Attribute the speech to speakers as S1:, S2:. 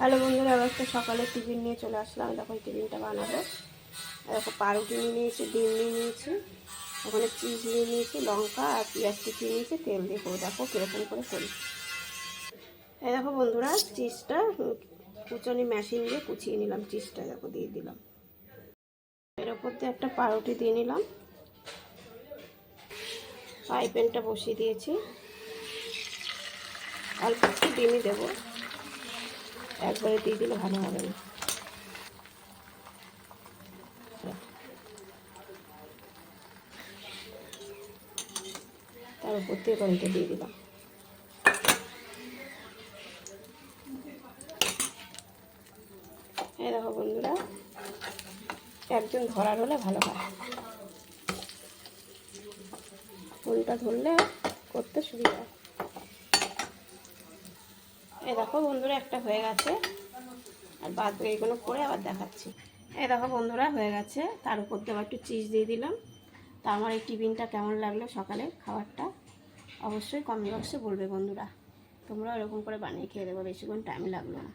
S1: Hello বন্ধুরা, আবার একটা সকালে টিফিন নিয়ে চলে আসলাম। দেখো এই টিফিনটা বানাবো। দেখো পাউরুটি নিয়ে নিয়েছি, ডিম নিয়ে নিয়েছি, ওখানে চিজ নিয়ে নিয়েছি, লঙ্কা আর পেঁয়াজ কুচিয়ে নিয়েছি, তেল দিয়ে করবো। দেখো কীরকম করে করি। এই দেখো বন্ধুরা, চিজটা কুচনি মেশিন দিয়ে কুচিয়ে নিলাম। চিজটা দেখো দিয়ে দিলাম। এর ওপর দিয়ে একটা পাউরুটি দিয়ে নিলাম। ফ্রাই প্যানটা বসিয়ে দিয়েছি। অল্প একটু ডিমই দেবো, একবারে দিয়ে দিলে ভালো হবে না। তার উপর দিয়ে কড়াইটা দিয়ে দিলাম। এই দেখো বন্ধুরা, একজন ধরার হলে ভালো হয়, ফুলটা ধরলে করতে সুবিধা হয়। এই দেখো বন্ধুরা, একটা হয়ে গেছে, আর বাদ এইগুলো করে আবার দেখাচ্ছি। এই দেখো বন্ধুরা, হয়ে গেছে। তার উপর দিয়ে আবার একটু চিজ দিয়ে দিলাম। তা আমার এই টিফিনটা কেমন লাগলো সকালে খাবারটা অবশ্যই কমেন্ট বক্সে বলবে বন্ধুরা। তোমরা এরকম করে বানিয়ে খেয়ে দেবো, বেশিক্ষণ টাইম লাগলো না।